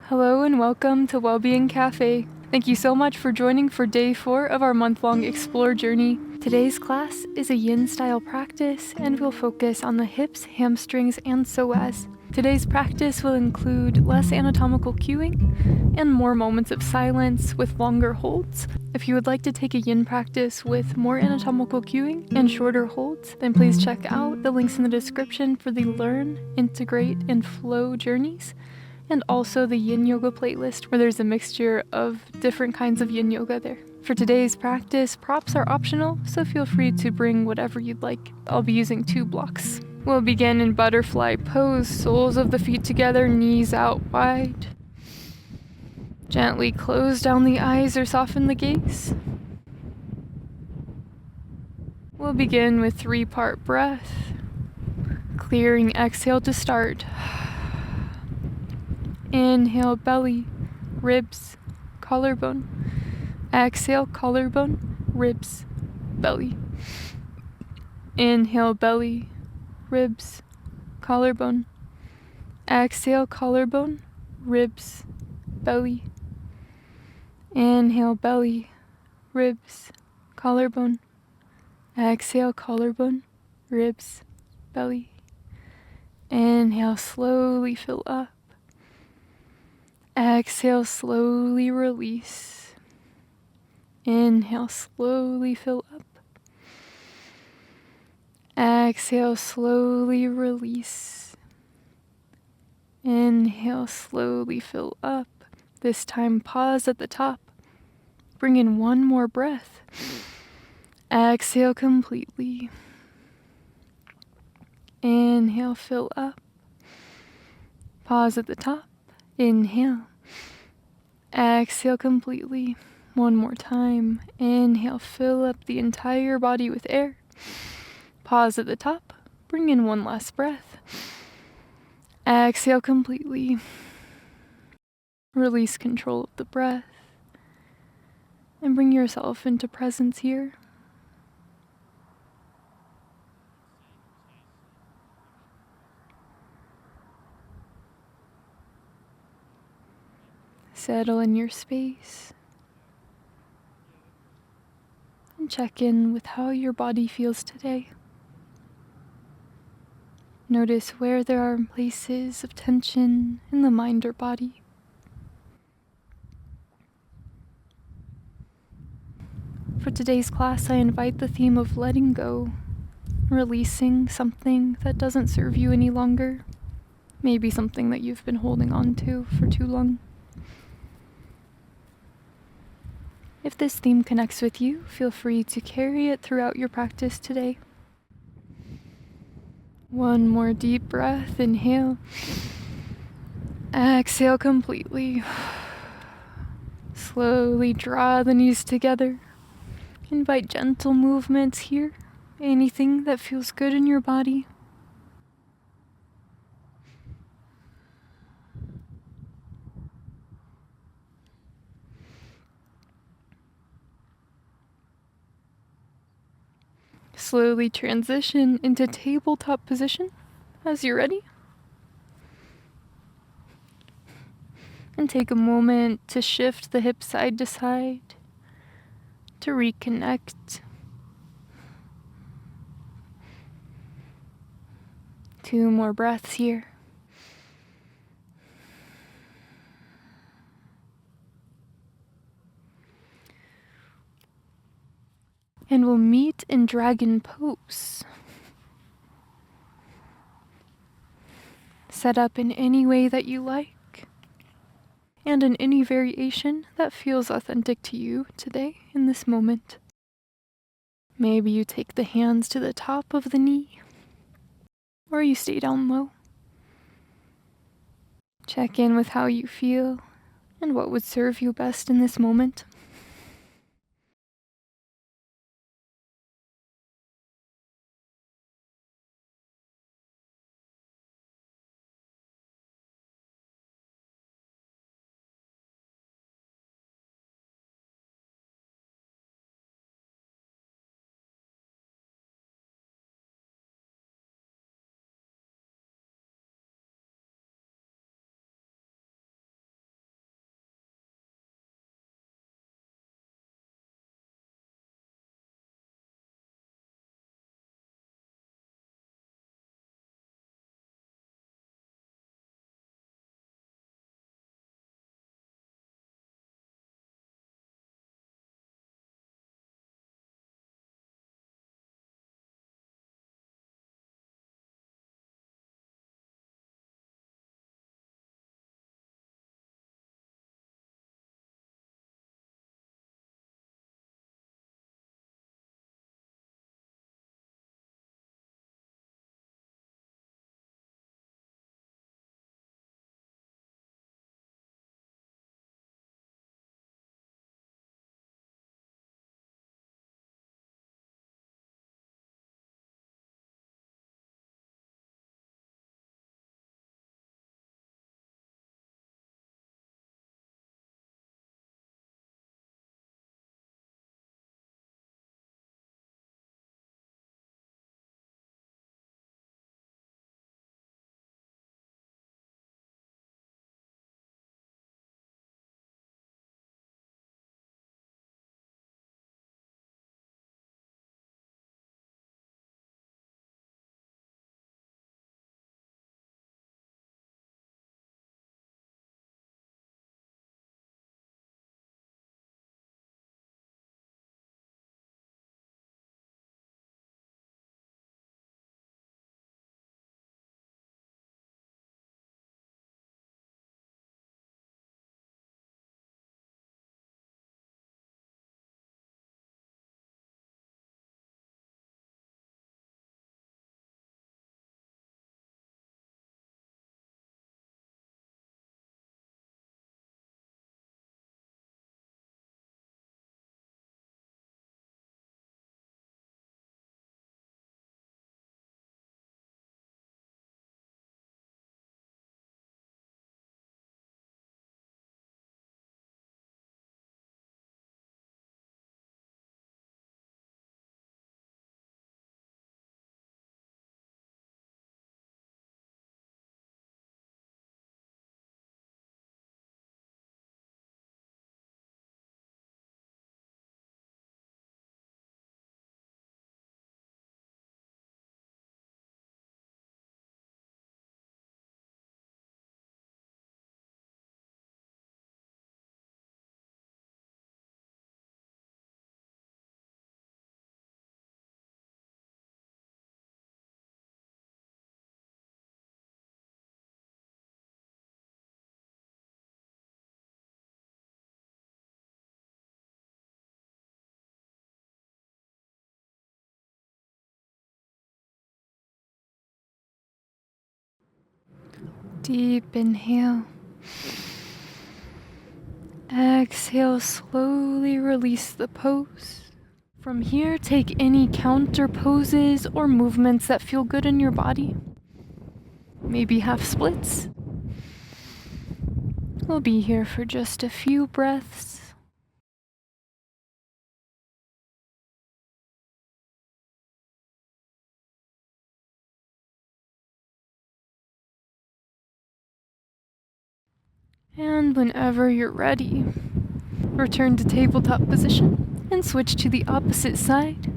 Hello and welcome to Wellbeing Café. Thank you so much for joining for day 4 of our month-long Explore journey. Today's class is a Yin style practice and we'll focus on the hips, hamstrings, and psoas. Today's practice will include less anatomical cueing and more moments of silence with longer holds. If you would like to take a Yin practice with more anatomical cueing and shorter holds, then please check out the links in the description for the Learn, Integrate, and Flow journeys, and also the Yin Yoga playlist where there's a mixture of different kinds of Yin Yoga there. For today's practice, props are optional, so feel free to bring whatever you'd like. I'll be using 2 blocks. We'll begin in butterfly pose, soles of the feet together, knees out wide. Gently close down the eyes or soften the gaze. We'll begin with 3-part breath. Clearing exhale to start. Inhale, belly, ribs, collarbone. Exhale, collarbone, ribs, belly. Inhale, belly, ribs, collarbone. Exhale, collarbone, ribs, belly. Inhale, belly, ribs, collarbone. Exhale, collarbone, ribs, belly. Inhale, slowly fill up. Exhale, slowly release. Inhale, slowly fill up. Exhale, slowly release. Inhale, slowly fill up. This time, pause at the top. Bring in 1 more breath. Exhale completely. Inhale, fill up. Pause at the top. Inhale. Exhale completely. 1 more time. Inhale, fill up the entire body with air. Pause at the top. Bring in 1 last breath. Exhale completely. Release control of the breath. And bring yourself into presence here. Settle in your space. And check in with how your body feels today. Notice where there are places of tension in the mind or body. For today's class, I invite the theme of letting go, releasing something that doesn't serve you any longer, maybe something that you've been holding on to for too long. If this theme connects with you, feel free to carry it throughout your practice today. 1 more deep breath, inhale. Exhale completely. Slowly draw the knees together. Invite gentle movements here. Anything that feels good in your body. Slowly transition into tabletop position as you're ready. And take a moment to shift the hips side to side, to reconnect. 2 more breaths here. And we'll meet in dragon pose. Set up in any way that you like, and in any variation that feels authentic to you today in this moment. Maybe you take the hands to the top of the knee, or you stay down low. Check in with how you feel and what would serve you best in this moment. Deep inhale. Exhale, slowly release the pose. From here, take any counter poses or movements that feel good in your body. Maybe half splits. We'll be here for just a few breaths. And whenever you're ready, return to tabletop position and switch to the opposite side.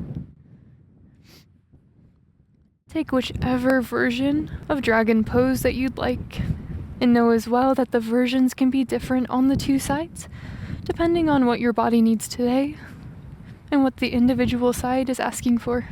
Take whichever version of dragon pose that you'd like, and know as well that the versions can be different on the two sides, depending on what your body needs today and what the individual side is asking for.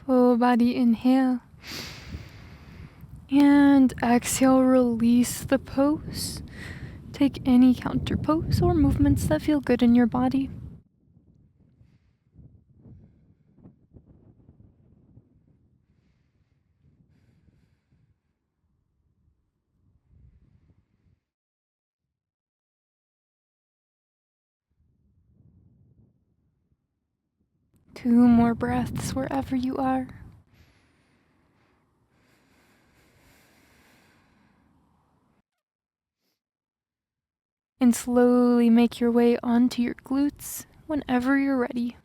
Full body inhale. And exhale, release the pose. Take any counter pose or movements that feel good in your body. 2 more breaths wherever you are. And slowly make your way onto your glutes whenever you're ready.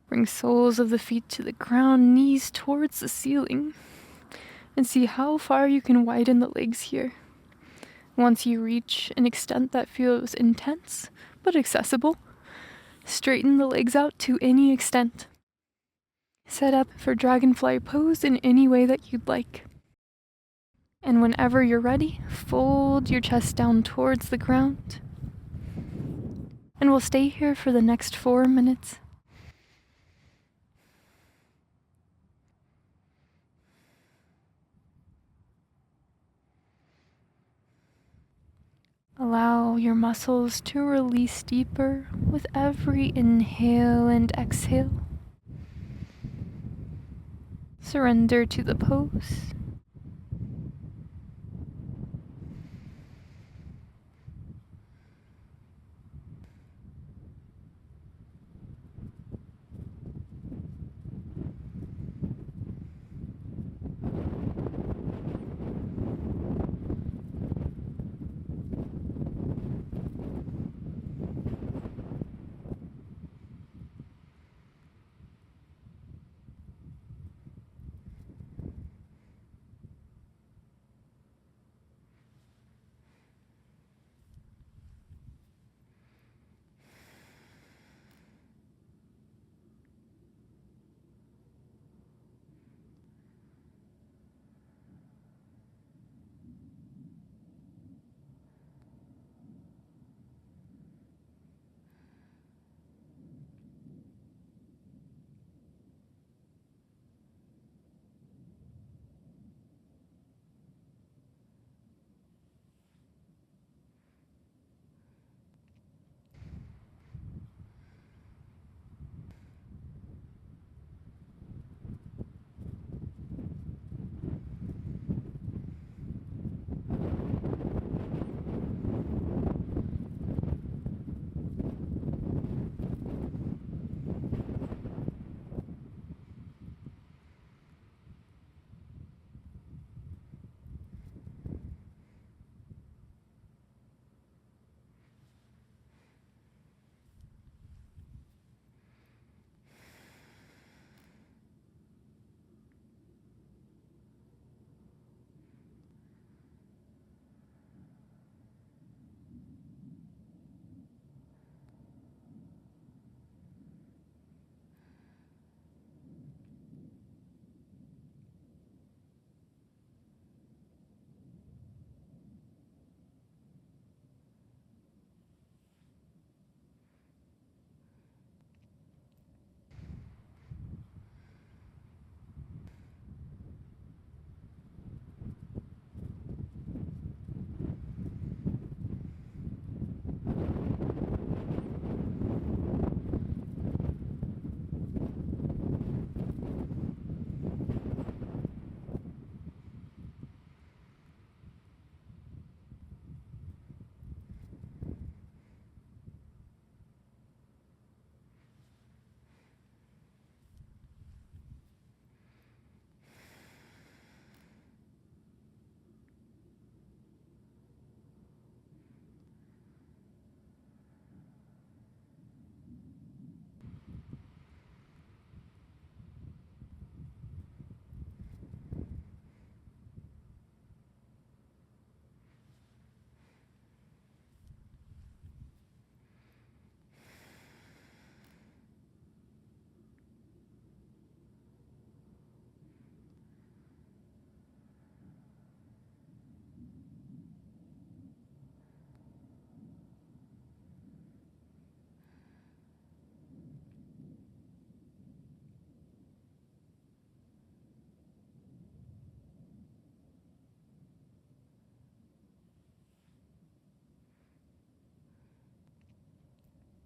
Bring soles of the feet to the ground, knees towards the ceiling, and see how far you can widen the legs here. Once you reach an extent that feels intense but accessible, straighten the legs out to any extent. Set up for Dragonfly pose in any way that you'd like. And whenever you're ready, fold your chest down towards the ground. And we'll stay here for the next 4 minutes. Allow your muscles to release deeper with every inhale and exhale. Surrender to the pose.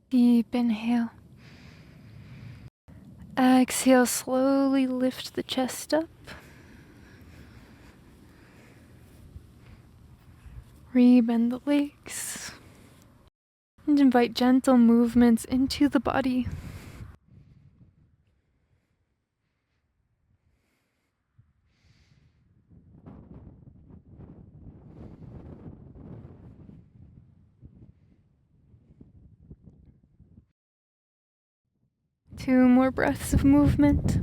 Deep inhale. Exhale, slowly lift the chest up. Rebend the legs. And invite gentle movements into the body. Two more breaths of movement.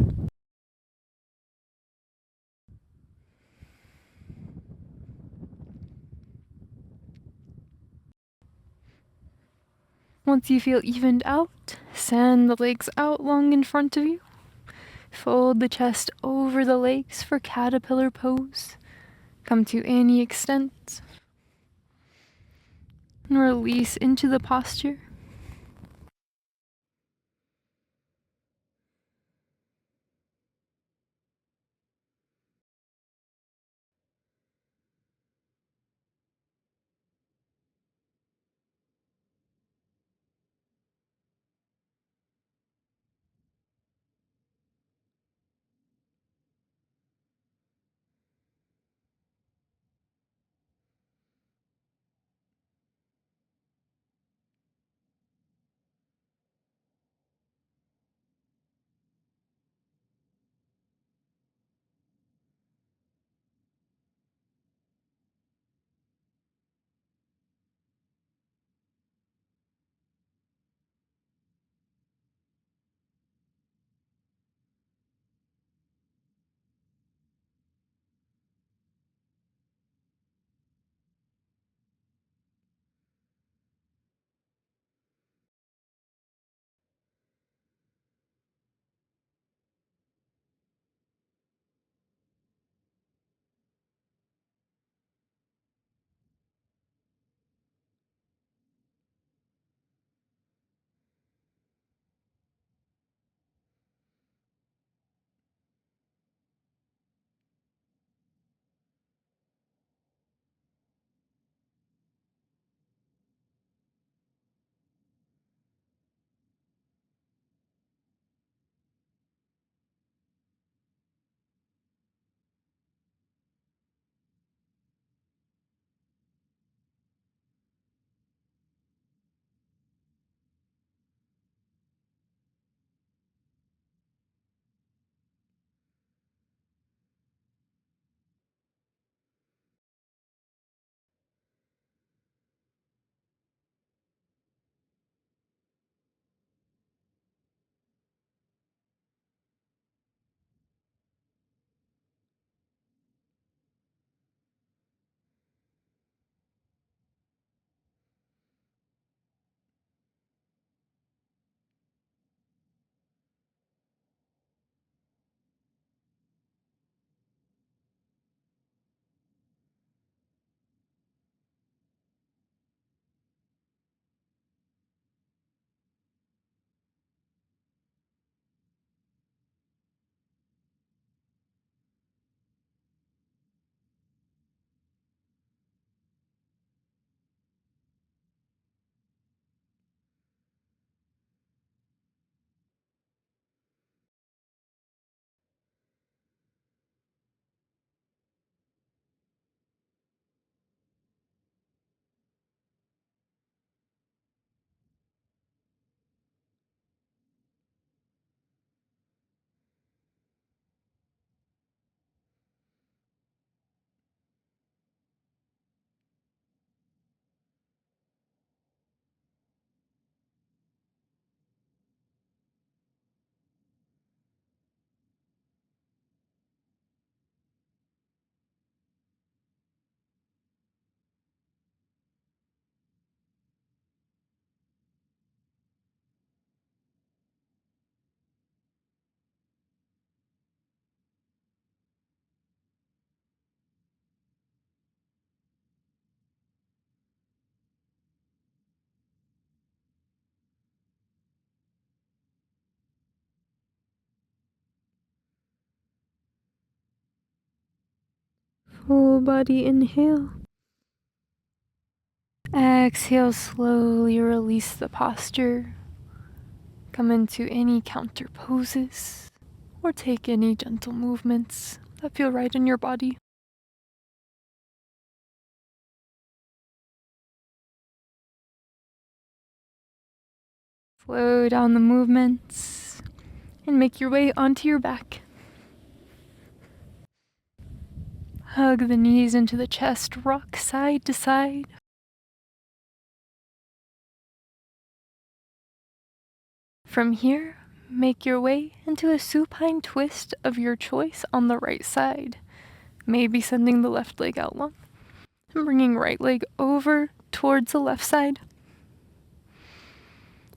Once you feel evened out, send the legs out long in front of you. Fold the chest over the legs for caterpillar pose. Come to any extent. And release into the posture. Full body inhale. Exhale, slowly release the posture. Come into any counter poses or take any gentle movements that feel right in your body. Slow down the movements and make your way onto your back. Hug the knees into the chest, rock side to side. From here, make your way into a supine twist of your choice on the right side. Maybe sending the left leg out long and bringing right leg over towards the left side.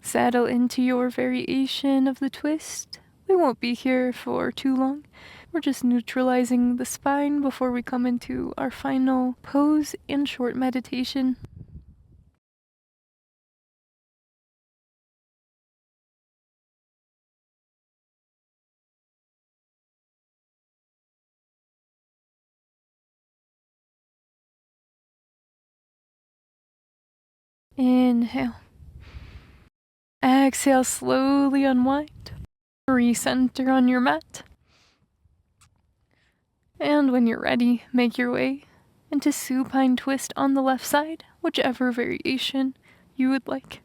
Settle into your variation of the twist. We won't be here for too long. We're just neutralizing the spine before we come into our final pose and short meditation. Inhale. Exhale, slowly unwind. Recenter on your mat. And when you're ready, make your way into supine twist on the left side, whichever variation you would like.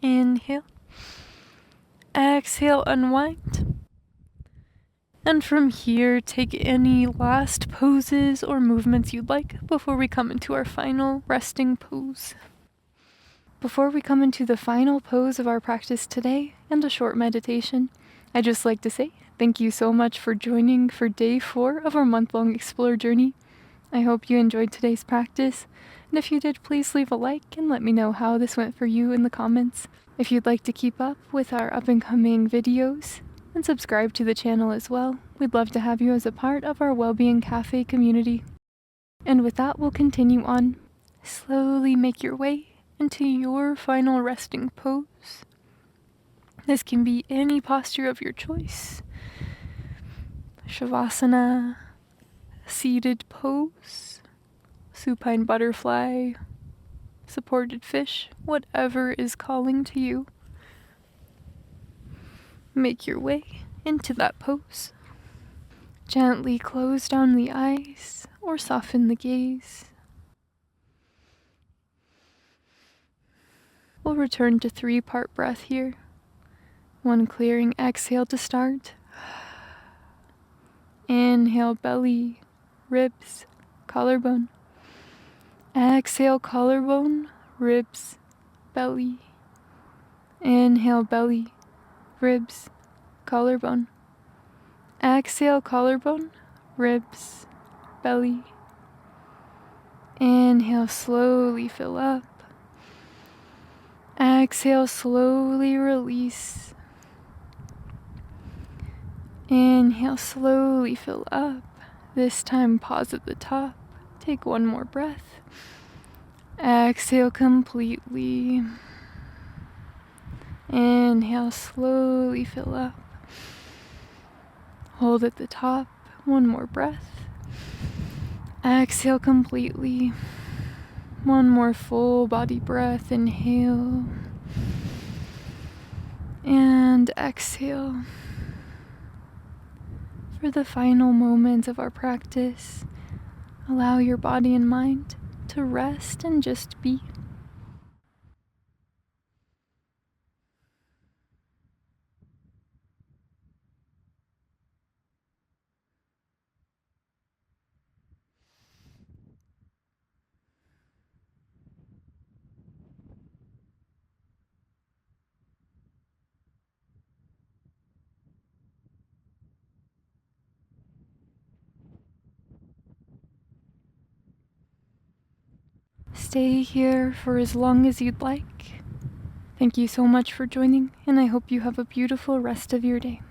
Inhale. Exhale, unwind. And from here, take any last poses or movements you'd like before we come into our final resting pose. Before we come into the final pose of our practice today and a short meditation, I'd just like to say thank you so much for joining for day 4 of our month-long Explore journey. I hope you enjoyed today's practice, and if you did, please leave a like and let me know how this went for you in the comments. If you'd like to keep up with our up-and-coming videos and subscribe to the channel as well, we'd love to have you as a part of our Wellbeing Café community. And with that, we'll continue on. Slowly make your way into your final resting pose. This can be any posture of your choice. Savasana, seated pose, supine butterfly, supported fish, whatever is calling to you. Make your way into that pose. Gently close down the eyes or soften the gaze. We'll return to 3-part breath here. 1 clearing exhale to start. Inhale, belly, ribs, collarbone. Exhale, collarbone, ribs, belly. Inhale, belly, ribs, collarbone. Exhale, collarbone, ribs, belly. Inhale, slowly fill up. Exhale, slowly release. Inhale, slowly fill up. This time, pause at the top. Take 1 more breath. Exhale completely. Inhale, slowly fill up. Hold at the top. 1 more breath. Exhale completely. 1 more full body breath. Inhale. And exhale. For the final moments of our practice, allow your body and mind to rest and just be. Stay here for as long as you'd like. Thank you so much for joining, and I hope you have a beautiful rest of your day.